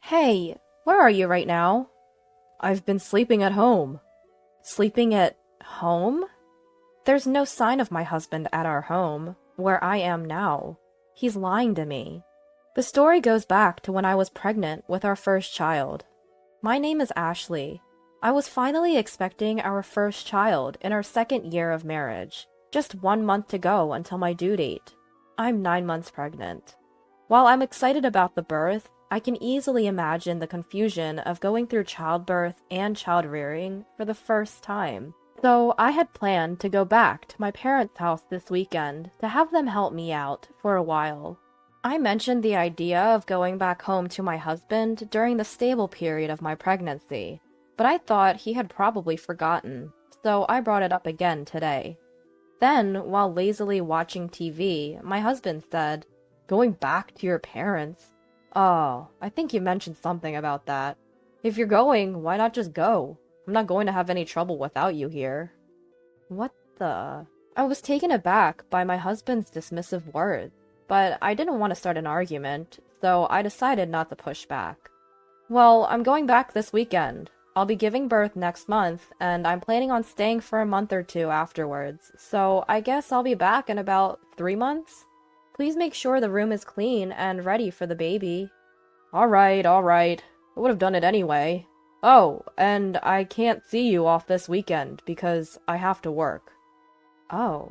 Hey, where are you right now? I've been sleeping at home. Sleeping at home? There's no sign of my husband at our home, where I am now. He's lying to me. The story goes back to when I was pregnant with our first child. My name is Ashley. I was finally expecting our first child in our second year of marriage, just 1 month to go until my due date. I'm 9 months pregnant. While I'm excited about the birth, I can easily imagine the confusion of going through childbirth and child rearing for the first time. So I had planned to go back to my parents' house this weekend to have them help me out for a while. I mentioned the idea of going back home to my husband during the stable period of my pregnancy, but I thought he had probably forgotten, so I brought it up again today. Then, while lazily watching TV, my husband said, "Going back to your parents? Oh, I think you mentioned something about that. If you're going, why not just go? I'm not going to have any trouble without you here." What the? I was taken aback by my husband's dismissive words, but I didn't want to start an argument, so I decided not to push back. "Well, I'm going back this weekend. I'll be giving birth next month, and I'm planning on staying for a month or two afterwards, so I guess I'll be back in about 3 months. Please make sure the room is clean and ready for the baby." All right. I would have done it anyway. Oh, and I can't see you off this weekend because I have to work. Oh,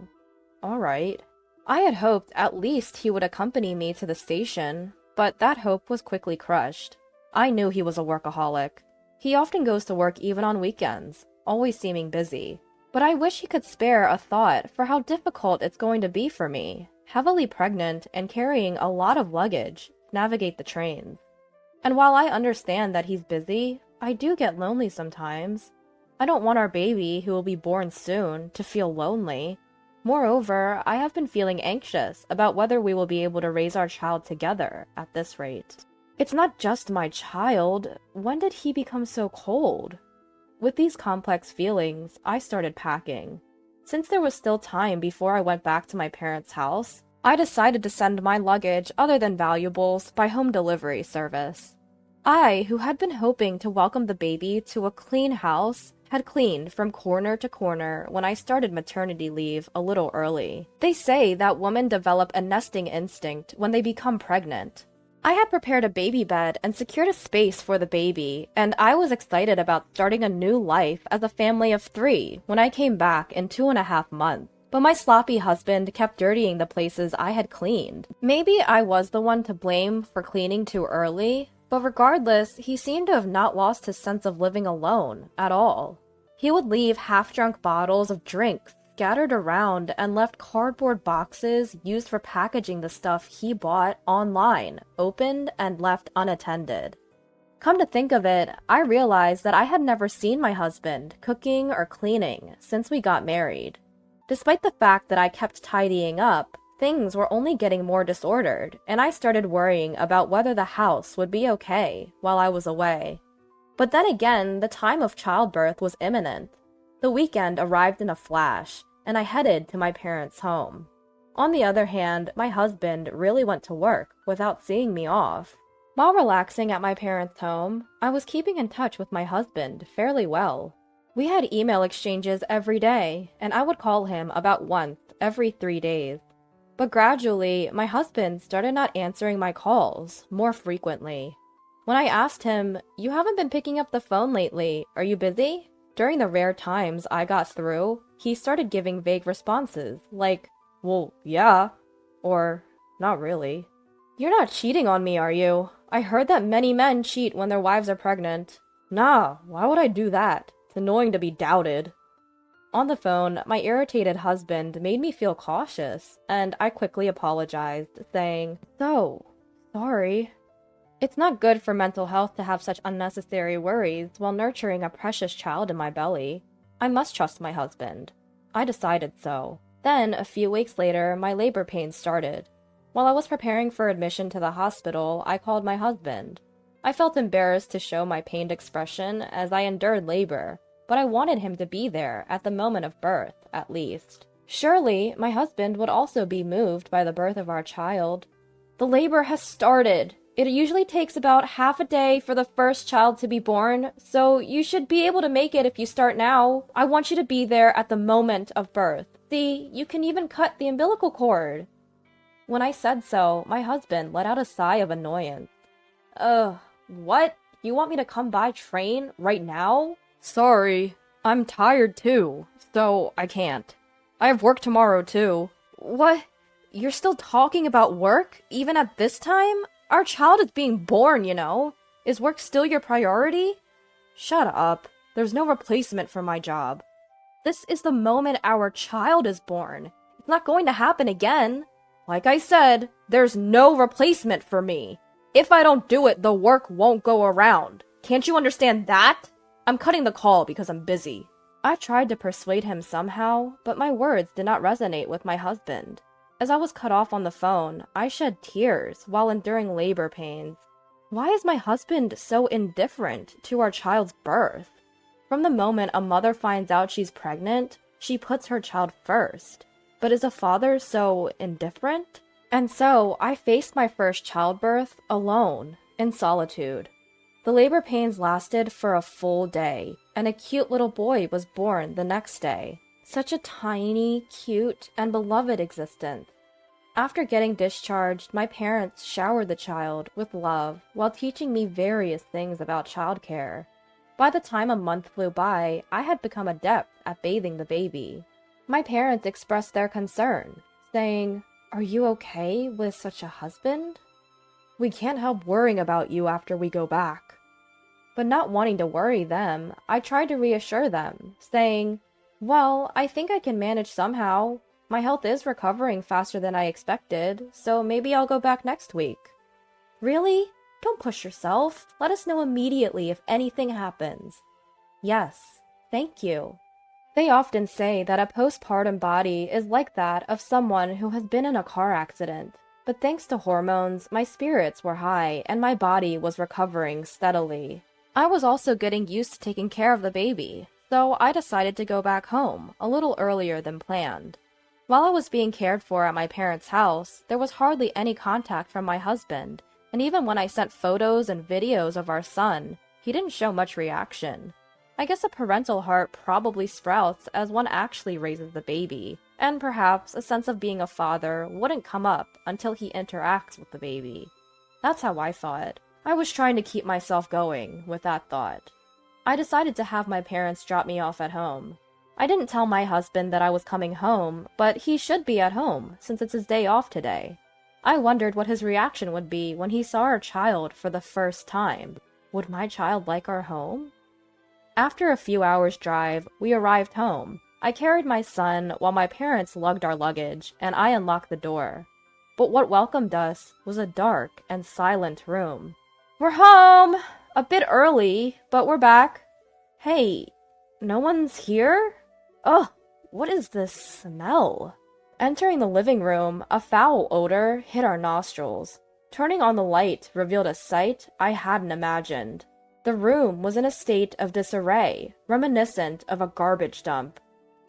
all right. I had hoped at least he would accompany me to the station, but that hope was quickly crushed. I knew he was a workaholic. He often goes to work even on weekends, always seeming busy. But I wish he could spare a thought for how difficult it's going to be for me, heavily pregnant and carrying a lot of luggage, to navigate the trains. And while I understand that he's busy, I do get lonely sometimes. I don't want our baby, who will be born soon, to feel lonely. Moreover, I have been feeling anxious about whether we will be able to raise our child together at this rate. It's not just my child. When did he become so cold? With these complex feelings, I started packing. Since there was still time before I went back to my parents' house, I decided to send my luggage other than valuables by home delivery service. I, who had been hoping to welcome the baby to a clean house, had cleaned from corner to corner when I started maternity leave a little early. They say that women develop a nesting instinct when they become pregnant. I had prepared a baby bed and secured a space for the baby, and I was excited about starting a new life as a family of 3 when I came back in 2.5 months. But my sloppy husband kept dirtying the places I had cleaned. Maybe I was the one to blame for cleaning too early, but regardless, he seemed to have not lost his sense of living alone at all. He would leave half-drunk bottles of drinks scattered around and left cardboard boxes used for packaging the stuff he bought online, opened and left unattended. Come to think of it, I realized that I had never seen my husband cooking or cleaning since we got married. Despite the fact that I kept tidying up, things were only getting more disordered, and I started worrying about whether the house would be okay while I was away. But then again, the time of childbirth was imminent. The weekend arrived in a flash, and I headed to my parents' home. On the other hand, my husband really went to work without seeing me off. While relaxing at my parents' home, I was keeping in touch with my husband fairly well. We had email exchanges every day, and I would call him about once every 3 days. But gradually, my husband started not answering my calls more frequently. When I asked him, "You haven't been picking up the phone lately, are you busy?" During the rare times I got through, he started giving vague responses, like, "Well, yeah," or "Not really." "You're not cheating on me, are you? I heard that many men cheat when their wives are pregnant." "Nah, why would I do that? It's annoying to be doubted." On the phone, my irritated husband made me feel cautious, and I quickly apologized, saying, "So, sorry." It's not good for mental health to have such unnecessary worries while nurturing a precious child in my belly. I must trust my husband. I decided so. Then, a few weeks later, my labor pains started. While I was preparing for admission to the hospital, I called my husband. I felt embarrassed to show my pained expression as I endured labor, but I wanted him to be there at the moment of birth, at least. Surely, my husband would also be moved by the birth of our child. "The labor has started," It usually takes about half a day for the first child to be born, so you should be able to make it if you start now. I want you to be there at the moment of birth. See, you can even cut the umbilical cord. When I said so, my husband let out a sigh of annoyance. What? You want me to come by train right now? Sorry, I'm tired too, so I can't. I have work tomorrow too. What? You're still talking about work, even at this time? Our child is being born, you know. Is work still your priority? Shut up. There's no replacement for my job. This is the moment our child is born. It's not going to happen again. Like I said, there's no replacement for me. If I don't do it, the work won't go around. Can't you understand that? I'm cutting the call because I'm busy. I tried to persuade him somehow, but my words did not resonate with my husband. As I was cut off on the phone, I shed tears while enduring labor pains. Why is my husband so indifferent to our child's birth? From the moment a mother finds out she's pregnant, she puts her child first. But is a father so indifferent? And so I faced my first childbirth alone, in solitude. The labor pains lasted for a full day, and a cute little boy was born the next day. Such a tiny, cute, and beloved existence. After getting discharged, my parents showered the child with love while teaching me various things about childcare. By the time a month flew by, I had become adept at bathing the baby. My parents expressed their concern, saying, "Are you okay with such a husband? We can't help worrying about you after we go back." But not wanting to worry them, I tried to reassure them, saying, "Well, I think I can manage somehow. My health is recovering faster than I expected, so maybe I'll go back next week." "Really? Don't push yourself. Let us know immediately if anything happens." "Yes, thank you." They often say that a postpartum body is like that of someone who has been in a car accident. But thanks to hormones, my spirits were high and my body was recovering steadily. I was also getting used to taking care of the baby, so I decided to go back home a little earlier than planned. While I was being cared for at my parents' house, there was hardly any contact from my husband, and even when I sent photos and videos of our son, he didn't show much reaction. I guess a parental heart probably sprouts as one actually raises the baby, and perhaps a sense of being a father wouldn't come up until he interacts with the baby. That's how I thought. I was trying to keep myself going with that thought. I decided to have my parents drop me off at home. I didn't tell my husband that I was coming home, but he should be at home since it's his day off today. I wondered what his reaction would be when he saw our child for the first time. Would my child like our home? After a few hours' drive, we arrived home. I carried my son while my parents lugged our luggage, and I unlocked the door. But what welcomed us was a dark and silent room. "We're home! A bit early, but we're back." "Hey, no one's here? Ugh, what is this smell?" Entering the living room, a foul odor hit our nostrils. Turning on the light revealed a sight I hadn't imagined. The room was in a state of disarray, reminiscent of a garbage dump.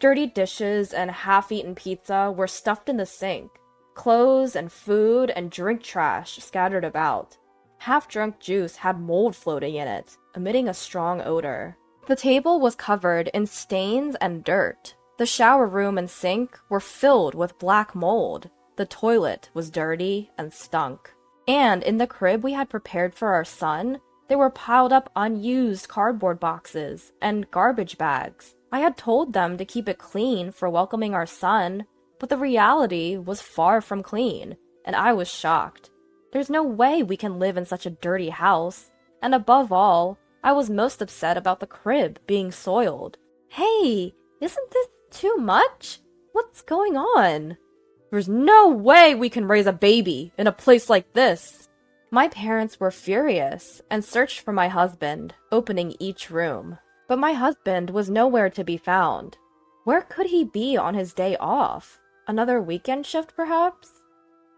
Dirty dishes and half-eaten pizza were stuffed in the sink. Clothes and food and drink trash scattered about. Half-drunk juice had mold floating in it, emitting a strong odor. The table was covered in stains and dirt. The shower room and sink were filled with black mold. The toilet was dirty and stunk. And in the crib we had prepared for our son, there were piled up unused cardboard boxes and garbage bags. I had told them to keep it clean for welcoming our son, but the reality was far from clean, and I was shocked. There's no way we can live in such a dirty house, and above all, I was most upset about the crib being soiled. "Hey, isn't this too much? What's going on?" "There's no way we can raise a baby in a place like this." My parents were furious and searched for my husband, opening each room. But my husband was nowhere to be found. Where could he be on his day off? Another weekend shift, perhaps?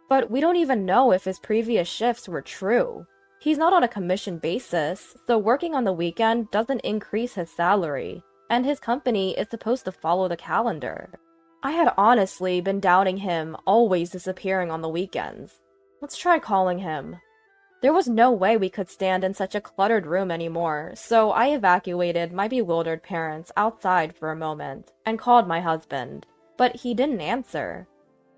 But we don't even know if his previous shifts were true. He's not on a commission basis, so working on the weekend doesn't increase his salary, and his company is supposed to follow the calendar. I had honestly been doubting him always disappearing on the weekends. Let's try calling him. There was no way we could stand in such a cluttered room anymore, so I evacuated my bewildered parents outside for a moment and called my husband, but he didn't answer.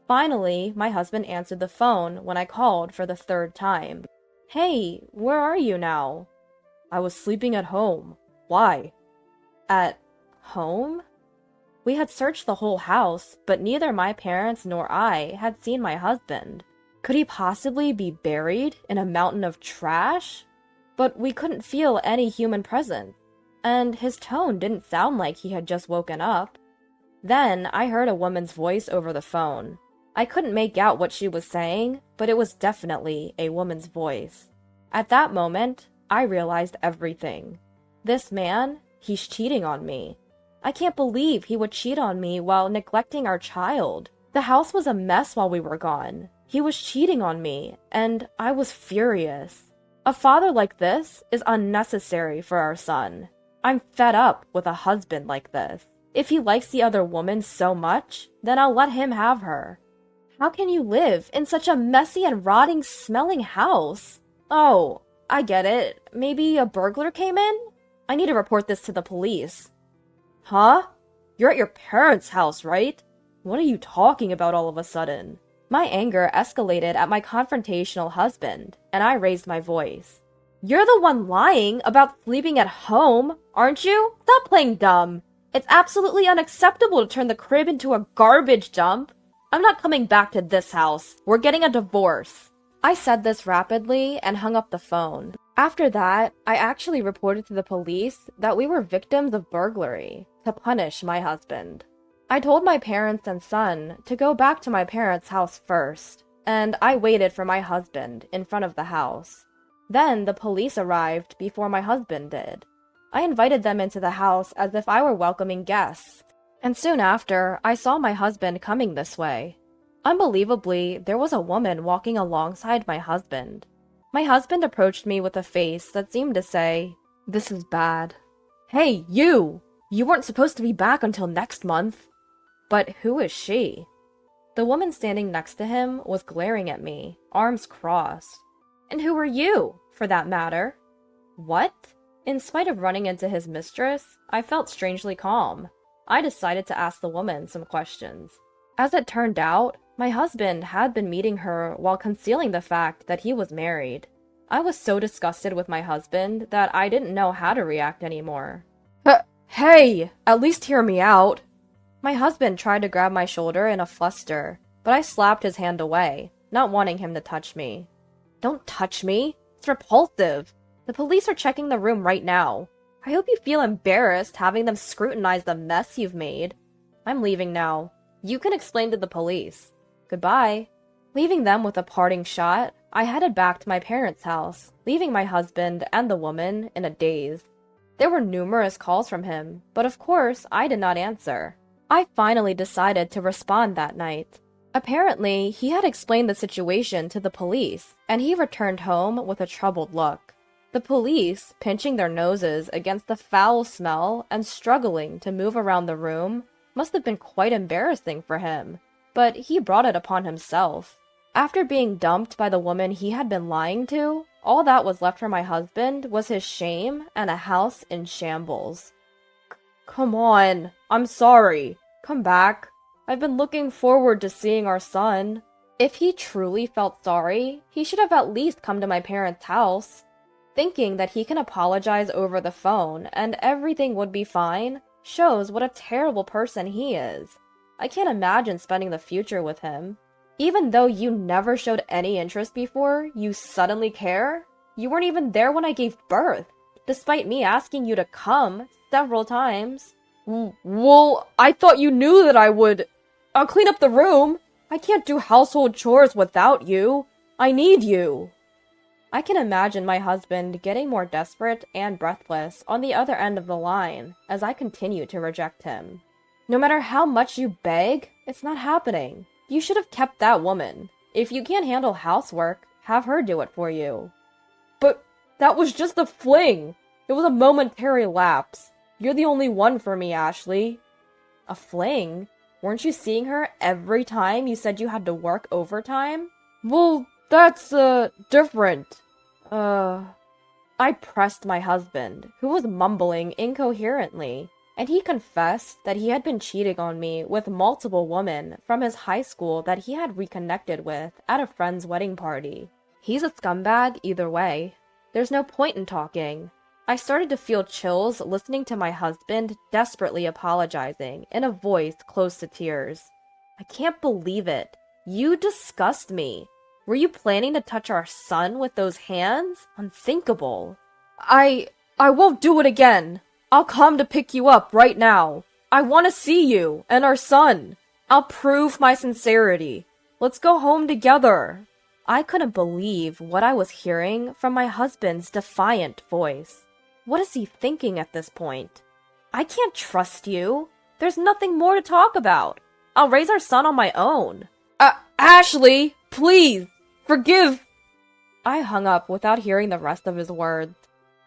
Finally, my husband answered the phone when I called for the third time. "Hey, where are you now?" "I was sleeping at home. Why?" "At home?" We had searched the whole house, but neither my parents nor I had seen my husband. Could he possibly be buried in a mountain of trash? But we couldn't feel any human presence, and his tone didn't sound like he had just woken up. Then I heard a woman's voice over the phone. I couldn't make out what she was saying, but it was definitely a woman's voice. At that moment, I realized everything. This man, he's cheating on me. I can't believe he would cheat on me while neglecting our child. The house was a mess while we were gone. He was cheating on me, and I was furious. A father like this is unnecessary for our son. I'm fed up with a husband like this. If he likes the other woman so much, then I'll let him have her. How can you live in such a messy and rotting smelling house? Oh, I get it. Maybe a burglar came in? I need to report this to the police. Huh? You're at your parents' house, right? What are you talking about all of a sudden? My anger escalated at my confrontational husband, and I raised my voice. You're the one lying about sleeping at home, aren't you? Stop playing dumb. It's absolutely unacceptable to turn the crib into a garbage dump. I'm not coming back to this house. We're getting a divorce. I said this rapidly and hung up the phone. After that, I actually reported to the police that we were victims of burglary to punish my husband. I told my parents and son to go back to my parents' house first, and I waited for my husband in front of the house. Then the police arrived before my husband did. I invited them into the house as if I were welcoming guests, and soon after, I saw my husband coming this way. Unbelievably, there was a woman walking alongside my husband. My husband approached me with a face that seemed to say, "This is bad." "Hey, you! You weren't supposed to be back until next month." But who is she? The woman standing next to him was glaring at me, arms crossed. And who are you, for that matter? What? In spite of running into his mistress, I felt strangely calm. I decided to ask the woman some questions. As it turned out, my husband had been meeting her while concealing the fact that he was married. I was so disgusted with my husband that I didn't know how to react anymore. Hey, at least hear me out. My husband tried to grab my shoulder in a fluster, but I slapped his hand away, not wanting him to touch me. Don't touch me. It's repulsive. The police are checking the room right now. I hope you feel embarrassed having them scrutinize the mess you've made. I'm leaving now. You can explain to the police. Goodbye. Leaving them with a parting shot, I headed back to my parents' house, leaving my husband and the woman in a daze. There were numerous calls from him, but of course I did not answer. I finally decided to respond that night. Apparently, he had explained the situation to the police, and he returned home with a troubled look. The police, pinching their noses against the foul smell and struggling to move around the room, must have been quite embarrassing for him, but he brought it upon himself. After being dumped by the woman he had been lying to, all that was left for my husband was his shame and a house in shambles. Come on, I'm sorry. Come back. I've been looking forward to seeing our son. If he truly felt sorry, he should have at least come to my parents' house. Thinking that he can apologize over the phone and everything would be fine shows what a terrible person he is. I can't imagine spending the future with him. Even though you never showed any interest before, you suddenly care? You weren't even there when I gave birth, despite me asking you to come several times. Well, I thought you knew that I would. I'll clean up the room. I can't do household chores without you. I need you. I can imagine my husband getting more desperate and breathless on the other end of the line as I continue to reject him. No matter how much you beg, it's not happening. You should have kept that woman. If you can't handle housework, have her do it for you. But that was just a fling. It was a momentary lapse. You're the only one for me, Ashley. A fling? Weren't you seeing her every time you said you had to work overtime? Well, that's, different. Uh, I pressed my husband, who was mumbling incoherently, and he confessed that he had been cheating on me with multiple women from his high school that he had reconnected with at a friend's wedding party. He's a scumbag either way. There's no point in talking. I started to feel chills listening to my husband desperately apologizing in a voice close to tears. I can't believe it. You disgust me. Were you planning to touch our son with those hands? Unthinkable. I won't do it again. I'll come to pick you up right now. I want to see you and our son. I'll prove my sincerity. Let's go home together. I couldn't believe what I was hearing from my husband's defiant voice. What is he thinking at this point? I can't trust you. There's nothing more to talk about. I'll raise our son on my own. Ashley, please, forgive. I hung up without hearing the rest of his words.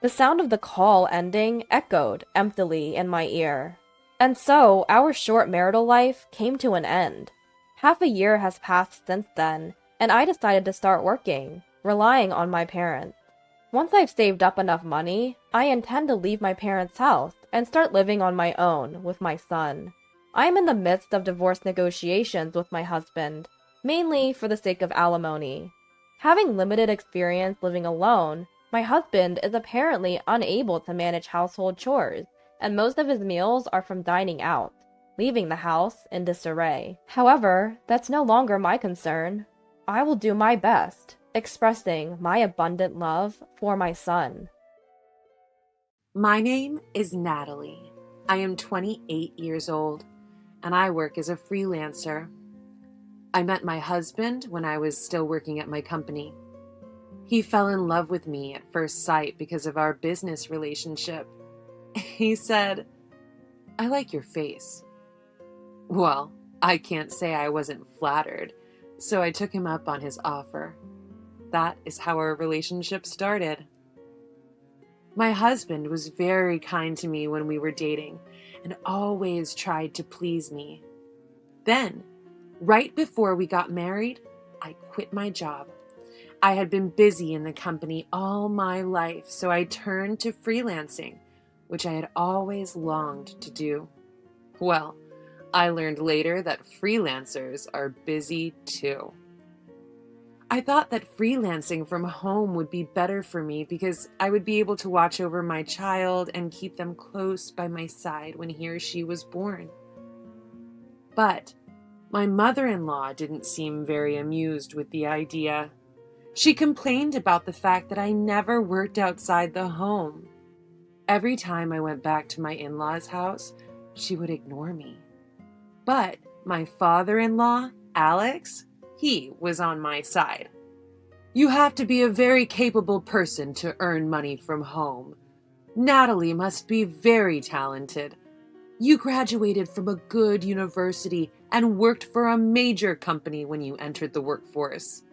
The sound of the call ending echoed emptily in my ear. And so, our short marital life came to an end. Half a year has passed since then, and I decided to start working, relying on my parents. Once I've saved up enough money, I intend to leave my parents' house and start living on my own with my son. I am in the midst of divorce negotiations with my husband, mainly for the sake of alimony. Having limited experience living alone, my husband is apparently unable to manage household chores, and most of his meals are from dining out, leaving the house in disarray. However, that's no longer my concern. I will do my best, expressing my abundant love for my son. My name is Natalie. I am 28 years old, and I work as a freelancer. I met my husband when I was still working at my company. He fell in love with me at first sight because of our business relationship. He said, "I like your face." Well, I can't say I wasn't flattered, so I took him up on his offer. That is how our relationship started. My husband was very kind to me when we were dating and always tried to please me. Then, right before we got married, I quit my job. I had been busy in the company all my life, so I turned to freelancing, which I had always longed to do. Well, I learned later that freelancers are busy too. I thought that freelancing from home would be better for me because I would be able to watch over my child and keep them close by my side when he or she was born. But my mother-in-law didn't seem very amused with the idea. She complained about the fact that I never worked outside the home. Every time I went back to my in-laws' house, she would ignore me. But my father-in-law, Alex, he was on my side. "You have to be a very capable person to earn money from home. Natalie must be very talented. You graduated from a good university and worked for a major company when you entered the workforce.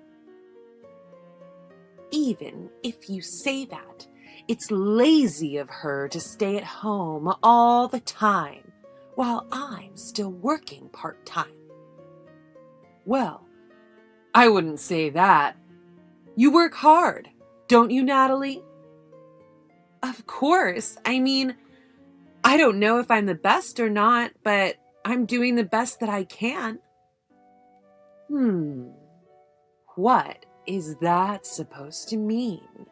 Even if you say that, it's lazy of her to stay at home all the time while I'm still working part-time." Well, I wouldn't say that. You work hard, don't you, Natalie? Of course. I mean, I don't know if I'm the best or not, but I'm doing the best that I can. What is that supposed to mean?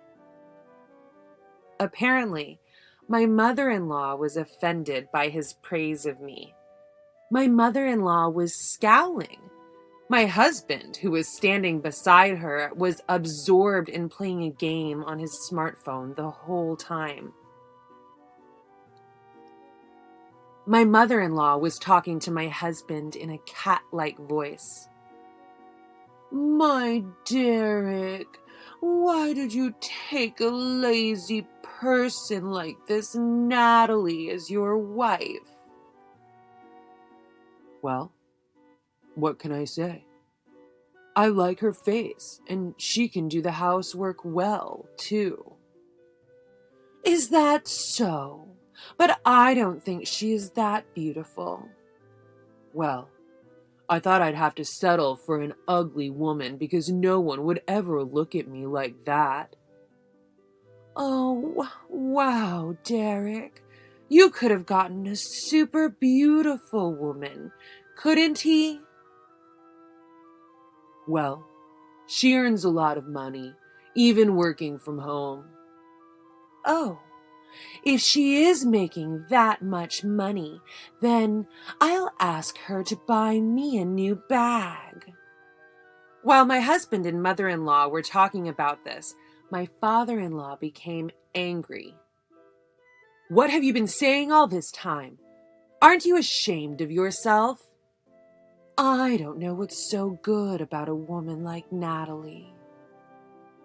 Apparently, my mother-in-law was offended by his praise of me. My mother-in-law was scowling. My husband, who was standing beside her, was absorbed in playing a game on his smartphone the whole time. My mother-in-law was talking to my husband in a cat-like voice. "My Derek, why did you take a lazy person like this Natalie as your wife?" Well, what can I say? I like her face, and she can do the housework well, too. Is that so? But I don't think she is that beautiful. Well, I thought I'd have to settle for an ugly woman because no one would ever look at me like that. Oh, wow, Derek. You could have gotten a super beautiful woman, couldn't he? Well, she earns a lot of money, even working from home. Oh, if she is making that much money, then I'll ask her to buy me a new bag. While my husband and mother-in-law were talking about this, my father-in-law became angry. What have you been saying all this time? Aren't you ashamed of yourself? I don't know what's so good about a woman like Natalie.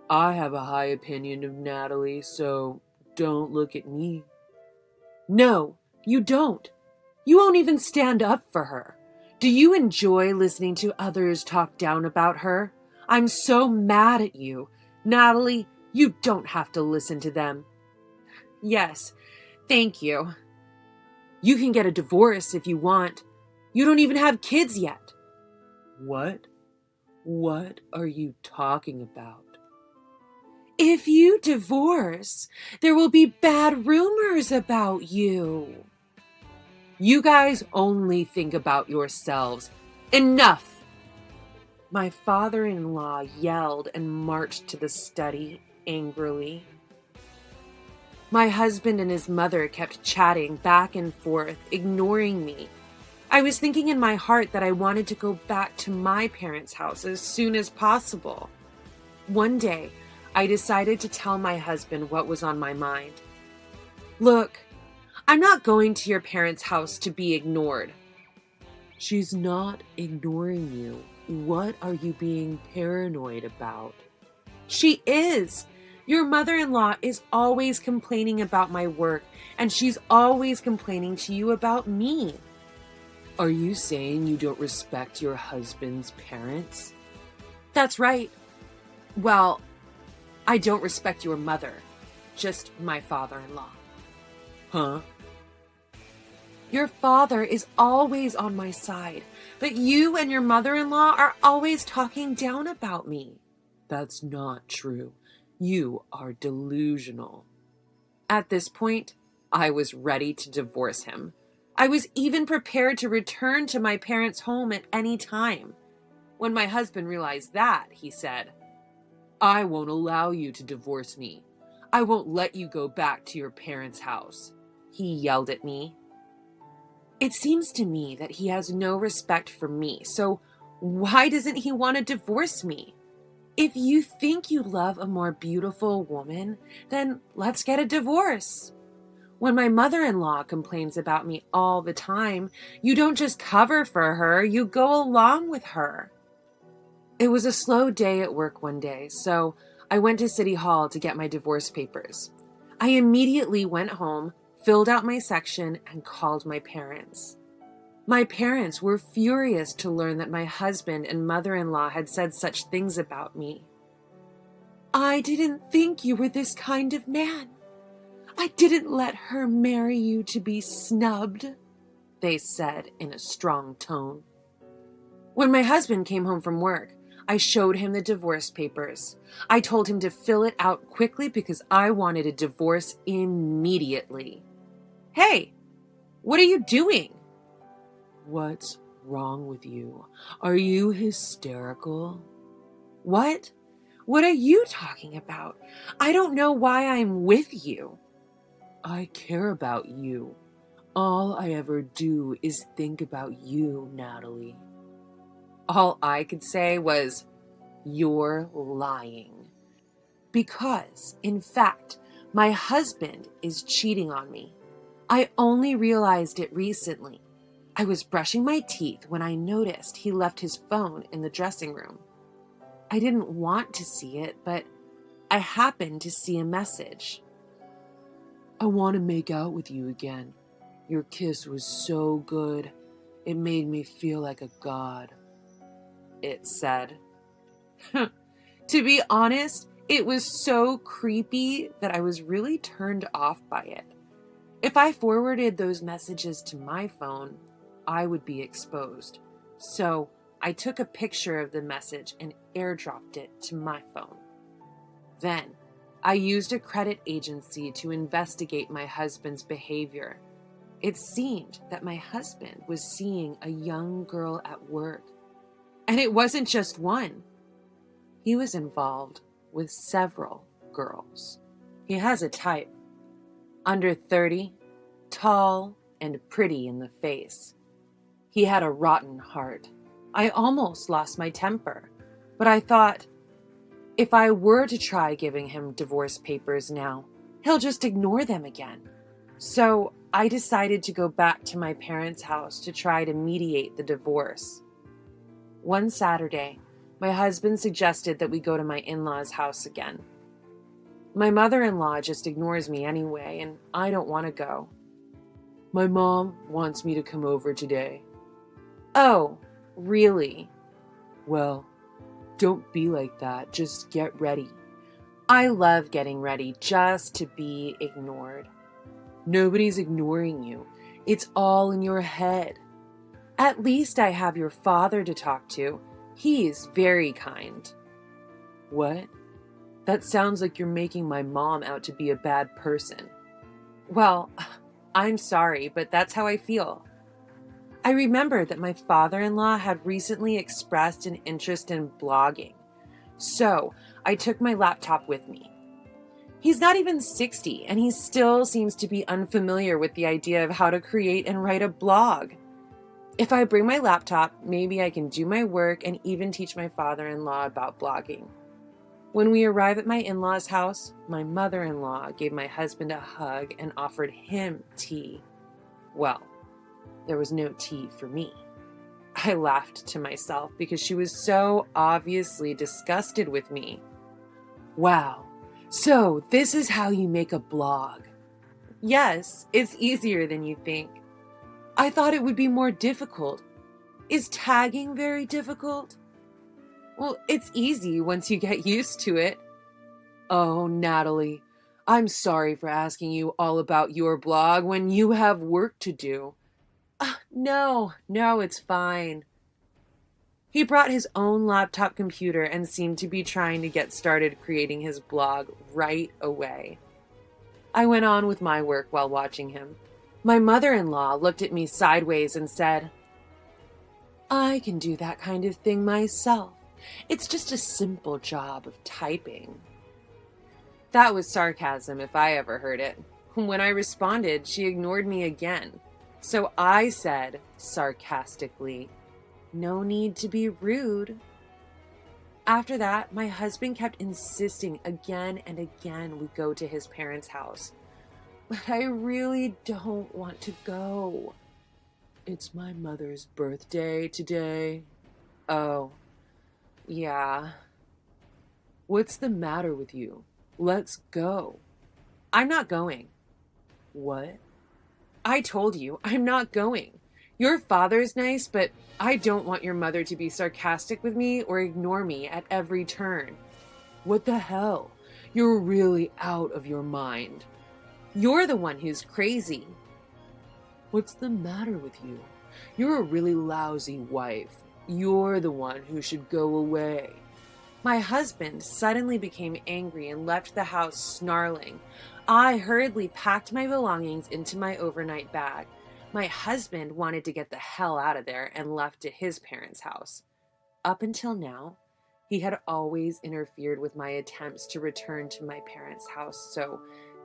I have a high opinion of Natalie, so don't look at me. No, you don't. You won't even stand up for her. Do you enjoy listening to others talk down about her? I'm so mad at you. Natalie, you don't have to listen to them. Yes, thank you. You can get a divorce if you want. You don't even have kids yet. What? What are you talking about? If you divorce, there will be bad rumors about you. You guys only think about yourselves. Enough! My father-in-law yelled and marched to the study angrily. My husband and his mother kept chatting back and forth, ignoring me. I was thinking in my heart that I wanted to go back to my parents' house as soon as possible. One day, I decided to tell my husband what was on my mind. Look, I'm not going to your parents' house to be ignored. She's not ignoring you. What are you being paranoid about? She is. Your mother-in-law is always complaining about my work, and she's always complaining to you about me. Are you saying you don't respect your husband's parents? That's right. Well, I don't respect your mother, just my father-in-law. Huh? Your father is always on my side, but you and your mother-in-law are always talking down about me. That's not true. You are delusional. At this point, I was ready to divorce him. I was even prepared to return to my parents' home at any time. When my husband realized that, he said, I won't allow you to divorce me. I won't let you go back to your parents' house. He yelled at me. It seems to me that he has no respect for me, so why doesn't he want to divorce me? If you think you love a more beautiful woman, then let's get a divorce. When my mother-in-law complains about me all the time, you don't just cover for her, you go along with her. It was a slow day at work one day, so I went to City Hall to get my divorce papers. I immediately went home, filled out my section, and called my parents. My parents were furious to learn that my husband and mother-in-law had said such things about me. I didn't think you were this kind of man. I didn't let her marry you to be snubbed, they said in a strong tone. When my husband came home from work, I showed him the divorce papers. I told him to fill it out quickly because I wanted a divorce immediately. Hey, what are you doing? What's wrong with you? Are you hysterical? What? What are you talking about? I don't know why I'm with you. I care about you. All I ever do is think about you, Natalie. All I could say was, you're lying. Because, in fact, my husband is cheating on me. I only realized it recently. I was brushing my teeth when I noticed he left his phone in the dressing room. I didn't want to see it, but I happened to see a message. I want to make out with you again. Your kiss was so good. It made me feel like a god. It said. To be honest, it was so creepy that I was really turned off by it. If I forwarded those messages to my phone, I would be exposed. So I took a picture of the message and airdropped it to my phone. Then I used a credit agency to investigate my husband's behavior. It seemed that my husband was seeing a young girl at work. And it wasn't just one. He was involved with several girls. He has a type. Under 30, tall and pretty in the face. He had a rotten heart. I almost lost my temper, but I thought, if I were to try giving him divorce papers now, he'll just ignore them again. So I decided to go back to my parents' house to try to mediate the divorce. One Saturday, my husband suggested that we go to my in-laws' house again. My mother-in-law just ignores me anyway, and I don't want to go. My mom wants me to come over today. Oh, really? Well, don't be like that. Just get ready. I love getting ready just to be ignored. Nobody's ignoring you. It's all in your head. At least I have your father to talk to. He's very kind. What? That sounds like you're making my mom out to be a bad person. Well, I'm sorry, but that's how I feel. I remembered that my father-in-law had recently expressed an interest in blogging, so I took my laptop with me. He's not even 60, and he still seems to be unfamiliar with the idea of how to create and write a blog. If I bring my laptop, maybe I can do my work and even teach my father-in-law about blogging. When we arrive at my in-laws' house, my mother-in-law gave my husband a hug and offered him tea. Well, there was no tea for me. I laughed to myself because she was so obviously disgusted with me. Wow, so this is how you make a blog. Yes, it's easier than you think. I thought it would be more difficult. Is tagging very difficult? Well, it's easy once you get used to it. Oh, Natalie, I'm sorry for asking you all about your blog when you have work to do. No, it's fine. He brought his own laptop computer and seemed to be trying to get started creating his blog right away. I went on with my work while watching him. My mother-in-law looked at me sideways and said, I can do that kind of thing myself. It's just a simple job of typing. That was sarcasm if I ever heard it. When I responded, she ignored me again. So I said, sarcastically, no need to be rude. After that, my husband kept insisting again and again we go to his parents' house. But I really don't want to go. It's my mother's birthday today. Oh, yeah. What's the matter with you? Let's go. I'm not going. What? I told you, I'm not going. Your father's nice, but I don't want your mother to be sarcastic with me or ignore me at every turn. What the hell? You're really out of your mind. You're the one who's crazy. What's the matter with you? You're a really lousy wife. You're the one who should go away. My husband suddenly became angry and left the house snarling. I hurriedly packed my belongings into my overnight bag. My husband wanted to get the hell out of there and left to his parents' house. Up until now, he had always interfered with my attempts to return to my parents' house, so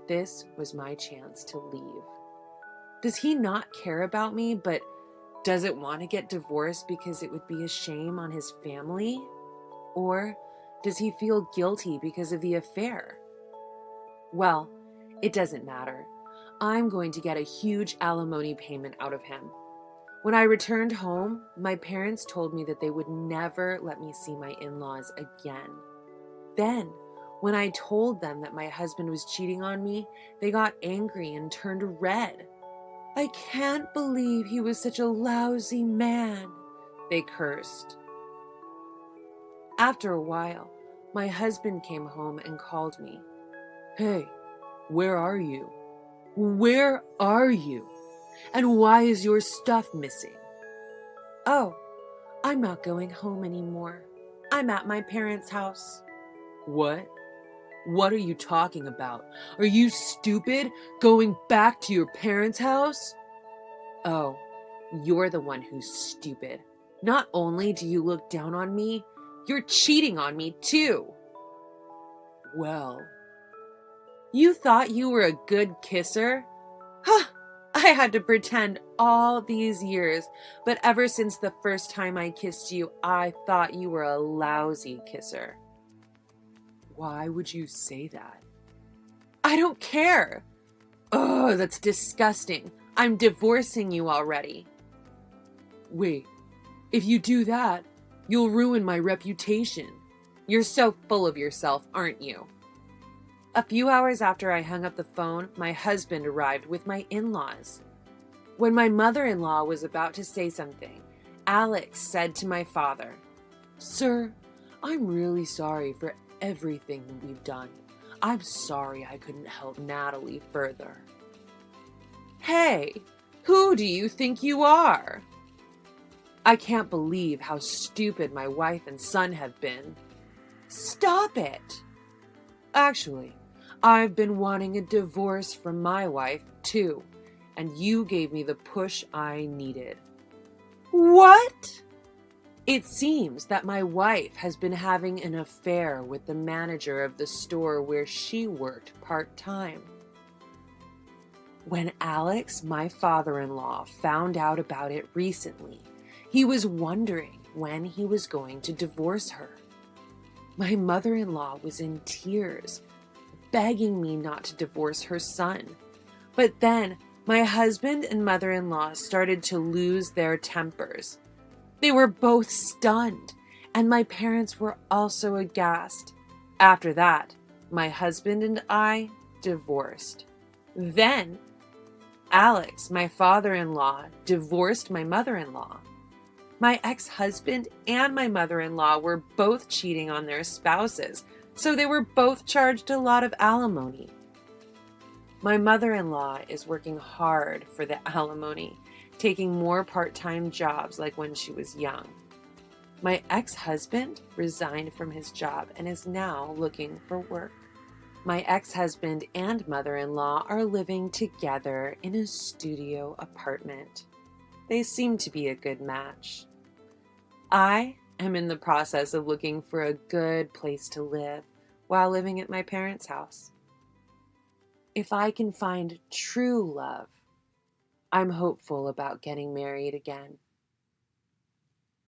this was my chance to leave. Does he not care about me, but doesn't want to get divorced because it would be a shame on his family? Or does he feel guilty because of the affair? Well, it doesn't matter. I'm going to get a huge alimony payment out of him. When I returned home, my parents told me that they would never let me see my in-laws again. Then, when I told them that my husband was cheating on me, they got angry and turned red. I can't believe he was such a lousy man, they cursed. After a while, my husband came home and called me. Hey, where are you? Where are you? And why is your stuff missing? Oh, I'm not going home anymore. I'm at my parents' house. What? What are you talking about? Are you stupid? Going back to your parents' house? Oh, you're the one who's stupid. Not only do you look down on me, you're cheating on me too. Well, you thought you were a good kisser? Huh! I had to pretend all these years, but ever since the first time I kissed you, I thought you were a lousy kisser. Why would you say that? I don't care. Oh, that's disgusting. I'm divorcing you already. Wait, if you do that, you'll ruin my reputation. You're so full of yourself, aren't you? A few hours after I hung up the phone, my husband arrived with my in-laws. When my mother-in-law was about to say something, Alex said to my father, "Sir, I'm really sorry for everything we've done. I'm sorry I couldn't help Natalie further." Hey, who do you think you are? I can't believe how stupid my wife and son have been. Stop it! Actually, I've been wanting a divorce from my wife, too, and you gave me the push I needed. What? It seems that my wife has been having an affair with the manager of the store where she worked part-time. When Alex, my father-in-law, found out about it recently, he was wondering when he was going to divorce her. My mother-in-law was in tears, begging me not to divorce her son. But then my husband and mother-in-law started to lose their tempers. They were both stunned, and my parents were also aghast. After that, my husband and I divorced. Then, Alex, my father-in-law, divorced my mother-in-law. My ex-husband and my mother-in-law were both cheating on their spouses, so they were both charged a lot of alimony. My mother-in-law is working hard for the alimony, taking more part-time jobs like when she was young. My ex-husband resigned from his job and is now looking for work. My ex-husband and mother-in-law are living together in a studio apartment. They seem to be a good match. I am in the process of looking for a good place to live while living at my parents' house. If I can find true love, I'm hopeful about getting married again.